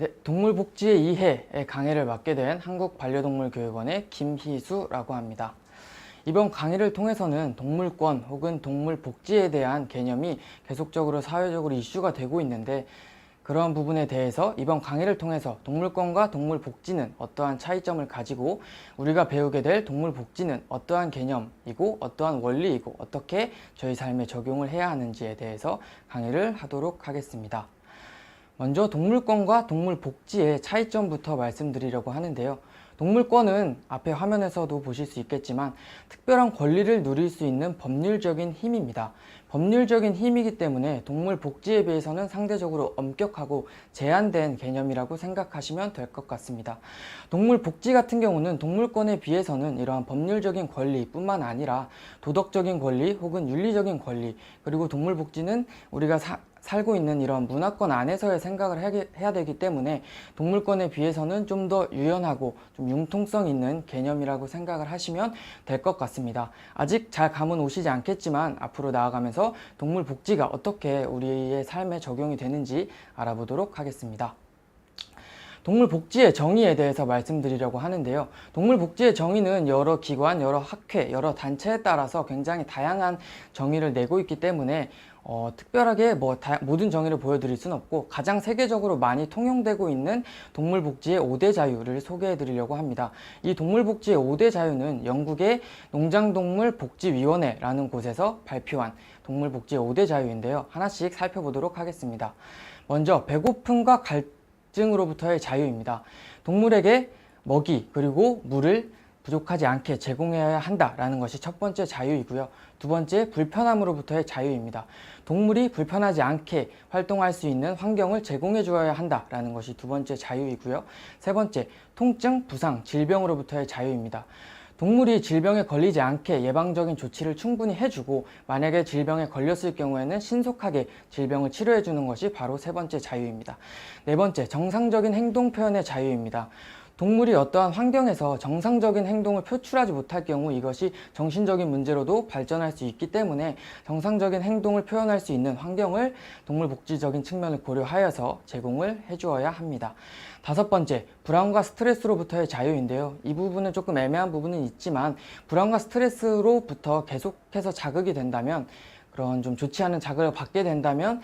네, 동물복지의 이해의 강의를 맡게 된 한국반려동물교육원의 김희수라고 합니다. 이번 강의를 통해서는 동물권 혹은 동물복지에 대한 개념이 계속적으로 사회적으로 이슈가 되고 있는데, 그러한 부분에 대해서 이번 강의를 통해서 동물권과 동물복지는 어떠한 차이점을 가지고 우리가 배우게 될 동물복지는 어떠한 개념이고 어떠한 원리이고 어떻게 저희 삶에 적용을 해야 하는지에 대해서 강의를 하도록 하겠습니다. 먼저 동물권과 동물복지의 차이점부터 말씀드리려고 하는데요. 동물권은 앞에 화면에서도 보실 수 있겠지만 특별한 권리를 누릴 수 있는 법률적인 힘입니다. 법률적인 힘이기 때문에 동물복지에 비해서는 상대적으로 엄격하고 제한된 개념이라고 생각하시면 될 것 같습니다. 동물복지 같은 경우는 동물권에 비해서는 이러한 법률적인 권리뿐만 아니라 도덕적인 권리 혹은 윤리적인 권리, 그리고 동물복지는 우리가 살고 있는 이런 문화권 안에서의 생각을 해야 되기 때문에 동물권에 비해서는 좀 더 유연하고 좀 융통성 있는 개념이라고 생각을 하시면 될 것 같습니다. 아직 잘 감은 오시지 않겠지만 앞으로 나아가면서 동물복지가 어떻게 우리의 삶에 적용이 되는지 알아보도록 하겠습니다. 동물복지의 정의에 대해서 말씀드리려고 하는데요. 동물복지의 정의는 여러 기관, 여러 학회, 여러 단체에 따라서 굉장히 다양한 정의를 내고 있기 때문에 특별하게 모든 정의를 보여드릴 수는 없고, 가장 세계적으로 많이 통용되고 있는 동물복지의 5대 자유를 소개해 드리려고 합니다. 이 동물복지의 5대 자유는 영국의 농장동물복지위원회라는 곳에서 발표한 동물복지의 5대 자유인데요. 하나씩 살펴보도록 하겠습니다. 먼저 배고픔과 갈증으로부터의 자유입니다. 동물에게 먹이 그리고 물을 부족하지 않게 제공해야 한다라는 것이 첫 번째 자유이고요. 두 번째, 불편함으로부터의 자유입니다. 동물이 불편하지 않게 활동할 수 있는 환경을 제공해 주어야 한다라는 것이 두 번째 자유이고요. 세 번째, 통증, 부상, 질병으로부터의 자유입니다. 동물이 질병에 걸리지 않게 예방적인 조치를 충분히 해주고, 만약에 질병에 걸렸을 경우에는 신속하게 질병을 치료해 주는 것이 바로 세 번째 자유입니다. 네 번째, 정상적인 행동 표현의 자유입니다. 동물이 어떠한 환경에서 정상적인 행동을 표출하지 못할 경우 이것이 정신적인 문제로도 발전할 수 있기 때문에 정상적인 행동을 표현할 수 있는 환경을 동물복지적인 측면을 고려하여서 제공을 해주어야 합니다. 다섯 번째, 불안과 스트레스로부터의 자유인데요. 이 부분은 조금 애매한 부분은 있지만, 불안과 스트레스로부터 계속해서 자극이 된다면, 그런 좀 좋지 않은 자극을 받게 된다면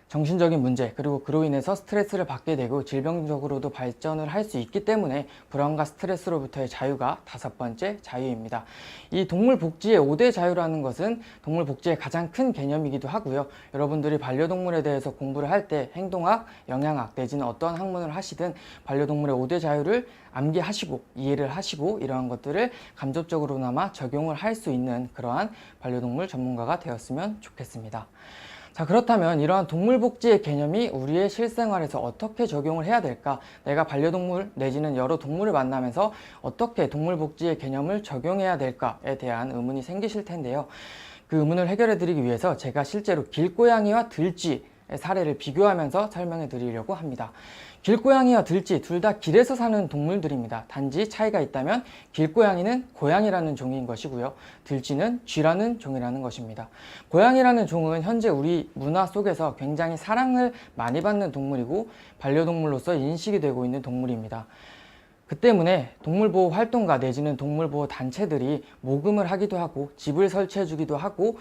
정신적인 문제, 그리고 그로 인해서 스트레스를 받게 되고 질병적으로도 발전을 할 수 있기 때문에 불안과 스트레스로부터의 자유가 다섯 번째 자유입니다. 이 동물복지의 5대 자유라는 것은 동물복지의 가장 큰 개념이기도 하고요. 여러분들이 반려동물에 대해서 공부를 할 때 행동학, 영양학 내지는 어떠한 학문을 하시든 반려동물의 5대 자유를 암기하시고 이해를 하시고 이러한 것들을 간접적으로나마 적용을 할 수 있는 그러한 반려동물 전문가가 되었으면 좋겠습니다. 자, 그렇다면 이러한 동물복지의 개념이 우리의 실생활에서 어떻게 적용을 해야 될까? 내가 반려동물 내지는 여러 동물을 만나면서 어떻게 동물복지의 개념을 적용해야 될까에 대한 의문이 생기실 텐데요. 그 의문을 해결해 드리기 위해서 제가 실제로 길고양이와 들쥐의 사례를 비교하면서 설명해 드리려고 합니다. 길고양이와 들쥐 둘 다 길에서 사는 동물들입니다. 단지 차이가 있다면 길고양이는 고양이라는 종인 것이고요. 들쥐는 쥐라는 종이라는 것입니다. 고양이라는 종은 현재 우리 문화 속에서 굉장히 사랑을 많이 받는 동물이고 반려동물로서 인식이 되고 있는 동물입니다. 그 때문에 동물보호 활동가 내지는 동물보호 단체들이 모금을 하기도 하고 집을 설치해 주기도 하고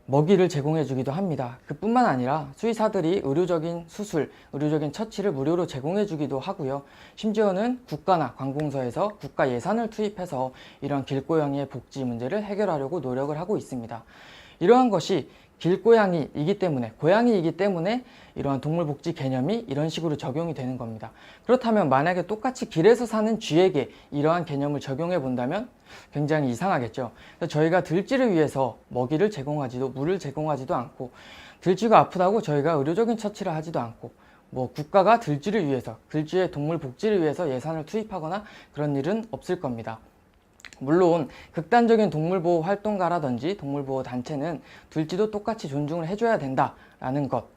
먹이를 제공해 주기도 합니다. 그뿐만 아니라 수의사들이 의료적인 수술, 의료적인 처치를 무료로 제공해 주기도 하고요. 심지어는 국가나 관공서에서 국가 예산을 투입해서 이런 길고양이의 복지 문제를 해결하려고 노력을 하고 있습니다. 이러한 것이 길고양이이기 때문에, 고양이이기 때문에 이러한 동물복지 개념이 이런 식으로 적용이 되는 겁니다. 그렇다면 만약에 똑같이 길에서 사는 쥐에게 이러한 개념을 적용해 본다면 굉장히 이상하겠죠. 저희가 들쥐를 위해서 먹이를 제공하지도 물을 제공하지도 않고, 들쥐가 아프다고 저희가 의료적인 처치를 하지도 않고, 국가가 들쥐를 위해서, 들쥐의 동물 복지를 위해서 예산을 투입하거나 그런 일은 없을 겁니다. 물론 극단적인 동물보호 활동가라든지 동물보호 단체는 들쥐도 똑같이 존중을 해줘야 된다라는 것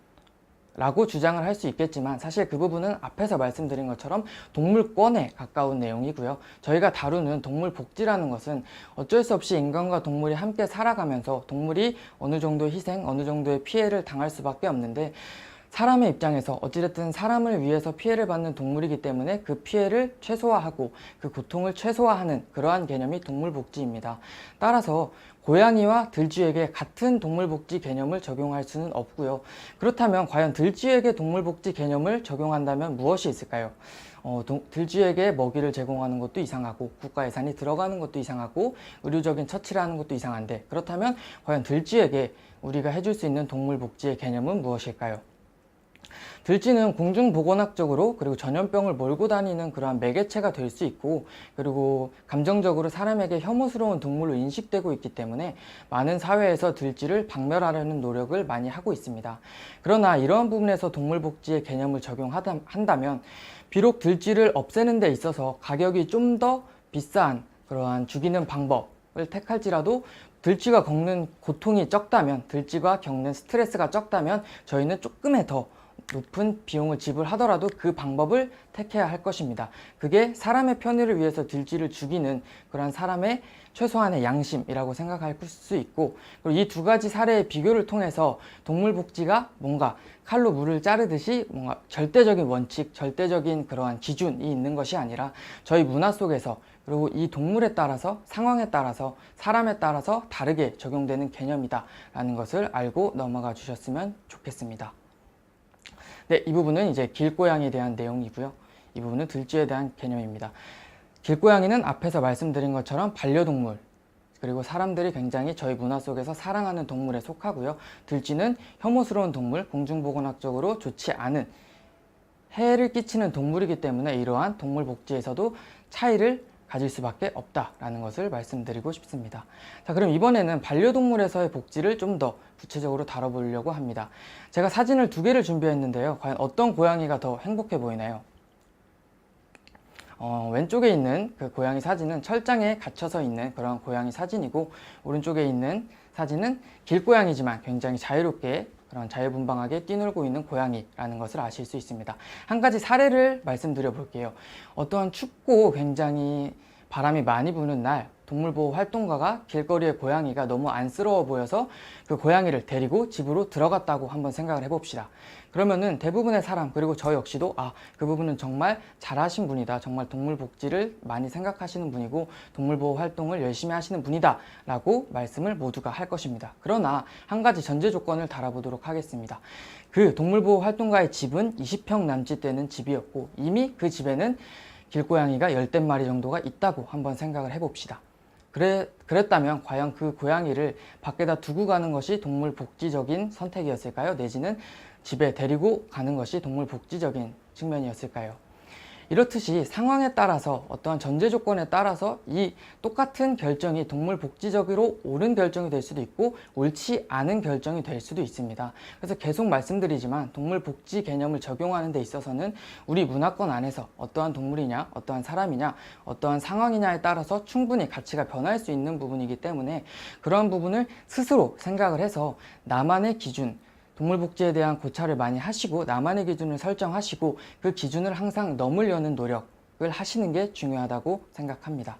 라고 주장을 할 수 있겠지만, 사실 그 부분은 앞에서 말씀드린 것처럼 동물권에 가까운 내용이고요. 저희가 다루는 동물복지라는 것은 어쩔 수 없이 인간과 동물이 함께 살아가면서 동물이 어느 정도의 희생, 어느 정도의 피해를 당할 수밖에 없는데, 사람의 입장에서 어찌됐든 사람을 위해서 피해를 받는 동물이기 때문에 그 피해를 최소화하고 그 고통을 최소화하는 그러한 개념이 동물복지입니다. 따라서 고양이와 들쥐에게 같은 동물복지 개념을 적용할 수는 없고요. 그렇다면 과연 들쥐에게 동물복지 개념을 적용한다면 무엇이 있을까요? 들쥐에게 먹이를 제공하는 것도 이상하고 국가 예산이 들어가는 것도 이상하고 의료적인 처치를 하는 것도 이상한데, 그렇다면 과연 들쥐에게 우리가 해줄 수 있는 동물복지의 개념은 무엇일까요? 들쥐는 공중보건학적으로 그리고 전염병을 몰고 다니는 그러한 매개체가 될 수 있고, 그리고 감정적으로 사람에게 혐오스러운 동물로 인식되고 있기 때문에 많은 사회에서 들쥐를 박멸하려는 노력을 많이 하고 있습니다. 그러나 이러한 부분에서 동물복지의 개념을 적용한다면 비록 들쥐를 없애는 데 있어서 가격이 좀 더 비싼 그러한 죽이는 방법을 택할지라도 들쥐가 겪는 고통이 적다면, 들쥐가 겪는 스트레스가 적다면 저희는 조금의 더 높은 비용을 지불하더라도 그 방법을 택해야 할 것입니다. 그게 사람의 편의를 위해서 들쥐를 죽이는 그런 사람의 최소한의 양심이라고 생각할 수 있고, 그리고 이 두 가지 사례의 비교를 통해서 동물복지가 뭔가 칼로 물을 자르듯이 뭔가 절대적인 원칙, 절대적인 그러한 기준이 있는 것이 아니라 저희 문화 속에서, 그리고 이 동물에 따라서, 상황에 따라서, 사람에 따라서 다르게 적용되는 개념이다 라는 것을 알고 넘어가 주셨으면 좋겠습니다. 네, 이 부분은 이제 길고양이에 대한 내용이고요. 이 부분은 들쥐에 대한 개념입니다. 길고양이는 앞에서 말씀드린 것처럼 반려동물, 그리고 사람들이 굉장히 저희 문화 속에서 사랑하는 동물에 속하고요. 들쥐는 혐오스러운 동물, 공중보건학적으로 좋지 않은 해를 끼치는 동물이기 때문에 이러한 동물복지에서도 차이를 가질 수밖에 없다라는 것을 말씀드리고 싶습니다. 자, 그럼 이번에는 반려동물에서의 복지를 좀 더 구체적으로 다뤄보려고 합니다. 제가 사진을 두 개를 준비했는데요. 과연 어떤 고양이가 더 행복해 보이나요? 왼쪽에 있는 그 고양이 사진은 철장에 갇혀서 있는 그런 고양이 사진이고, 오른쪽에 있는 사진은 길고양이지만 굉장히 자유롭게 그런 자유분방하게 뛰놀고 있는 고양이라는 것을 아실 수 있습니다. 한 가지 사례를 말씀드려 볼게요. 어떠한 춥고 굉장히 바람이 많이 부는 날, 동물보호 활동가가 길거리의 고양이가 너무 안쓰러워 보여서 그 고양이를 데리고 집으로 들어갔다고 한번 생각을 해봅시다. 그러면은 대부분의 사람, 그리고 저 역시도 그 부분은 정말 잘하신 분이다, 정말 동물 복지를 많이 생각하시는 분이고 동물보호 활동을 열심히 하시는 분이다 라고 말씀을 모두가 할 것입니다. 그러나 한 가지 전제 조건을 달아보도록 하겠습니다. 그 동물보호 활동가의 집은 20평 남짓 되는 집이었고, 이미 그 집에는 길고양이가 10마리 정도가 있다고 한번 생각을 해봅시다. 그랬다면 과연 그 고양이를 밖에다 두고 가는 것이 동물복지적인 선택이었을까요? 내지는 집에 데리고 가는 것이 동물복지적인 측면이었을까요? 이렇듯이 상황에 따라서, 어떠한 전제 조건에 따라서 이 똑같은 결정이 동물복지적으로 옳은 결정이 될 수도 있고 옳지 않은 결정이 될 수도 있습니다. 그래서 계속 말씀드리지만 동물복지 개념을 적용하는 데 있어서는 우리 문화권 안에서 어떠한 동물이냐, 어떠한 사람이냐, 어떠한 상황이냐에 따라서 충분히 가치가 변할 수 있는 부분이기 때문에 그러한 부분을 스스로 생각을 해서 나만의 기준, 동물복지에 대한 고찰을 많이 하시고 나만의 기준을 설정하시고 그 기준을 항상 넘으려는 노력을 하시는 게 중요하다고 생각합니다.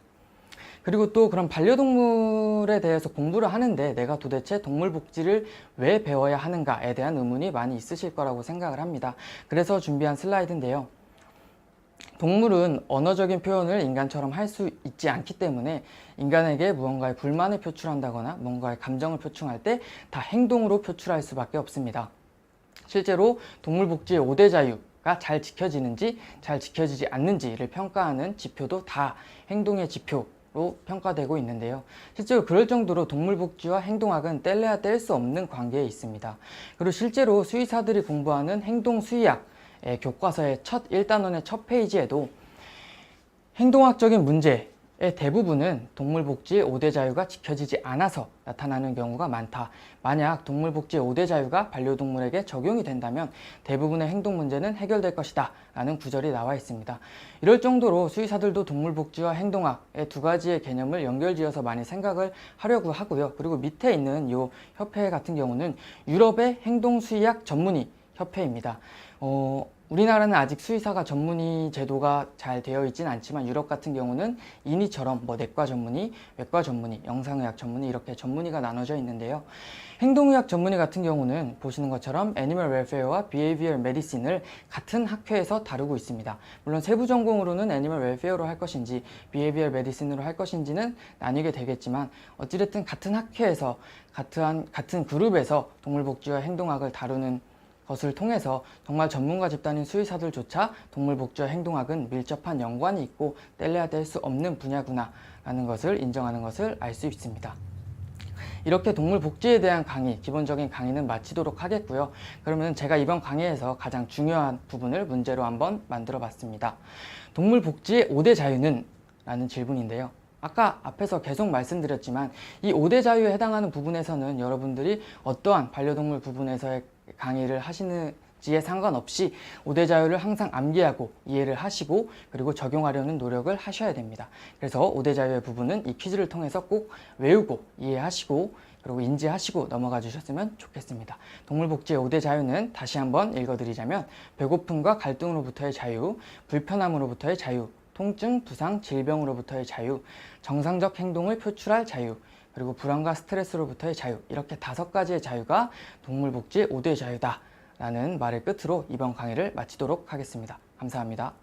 그리고 또 그런 반려동물에 대해서 공부를 하는데 내가 도대체 동물복지를 왜 배워야 하는가에 대한 의문이 많이 있으실 거라고 생각을 합니다. 그래서 준비한 슬라이드인데요. 동물은 언어적인 표현을 인간처럼 할 수 있지 않기 때문에 인간에게 무언가의 불만을 표출한다거나 뭔가의 감정을 표출할 때 다 행동으로 표출할 수밖에 없습니다. 실제로 동물복지의 5대 자유가 잘 지켜지는지 잘 지켜지지 않는지를 평가하는 지표도 다 행동의 지표로 평가되고 있는데요. 실제로 그럴 정도로 동물복지와 행동학은 뗄래야 뗄 수 없는 관계에 있습니다. 그리고 실제로 수의사들이 공부하는 행동수의학 교과서의 첫 1단원의 첫 페이지에도 행동학적인 문제의 대부분은 동물복지의 5대 자유가 지켜지지 않아서 나타나는 경우가 많다. 만약 동물복지의 5대 자유가 반려동물에게 적용이 된다면 대부분의 행동 문제는 해결될 것이다 라는 구절이 나와 있습니다. 이럴 정도로 수의사들도 동물복지와 행동학의 두 가지의 개념을 연결지어서 많이 생각을 하려고 하고요. 그리고 밑에 있는 이 협회 같은 경우는 유럽의 행동수의학 전문의 협회입니다. 우리나라는 아직 수의사가 전문의 제도가 잘 되어 있진 않지만 유럽 같은 경우는 인의처럼 뭐 내과 전문의, 외과 전문의, 영상의학 전문의 이렇게 전문의가 나눠져 있는데요. 행동의학 전문의 같은 경우는 보시는 것처럼 애니멀 웰페어와 비헤이비얼 메디신을 같은 학회에서 다루고 있습니다. 물론 세부 전공으로는 애니멀 웰페어로 할 것인지 비헤이비얼 메디신으로 할 것인지는 나뉘게 되겠지만 어찌됐든 같은 학회에서 같은 그룹에서 동물복지와 행동학을 다루는 것을 통해서 정말 전문가 집단인 수의사들조차 동물복지와 행동학은 밀접한 연관이 있고 뗄래야 뗄 수 없는 분야구나 라는 것을 인정하는 것을 알 수 있습니다. 이렇게 동물복지에 대한 강의, 기본적인 강의는 마치도록 하겠고요. 그러면 제가 이번 강의에서 가장 중요한 부분을 문제로 한번 만들어 봤습니다. 동물복지의 5대 자유는? 라는 질문인데요. 아까 앞에서 계속 말씀드렸지만 이 5대 자유에 해당하는 부분에서는 여러분들이 어떠한 반려동물 부분에서의 강의를 하시는지에 상관없이 5대 자유를 항상 암기하고 이해를 하시고 그리고 적용하려는 노력을 하셔야 됩니다. 그래서 5대 자유의 부분은 이 퀴즈를 통해서 꼭 외우고 이해하시고 그리고 인지하시고 넘어가 주셨으면 좋겠습니다. 동물복지의 5대 자유는 다시 한번 읽어드리자면 배고픔과 갈등으로부터의 자유, 불편함으로부터의 자유, 통증, 부상, 질병으로부터의 자유, 정상적 행동을 표출할 자유, 그리고 불안과 스트레스로부터의 자유, 이렇게 5가지의 자유가 동물복지의 5대 자유다 라는 말을 끝으로 이번 강의를 마치도록 하겠습니다. 감사합니다.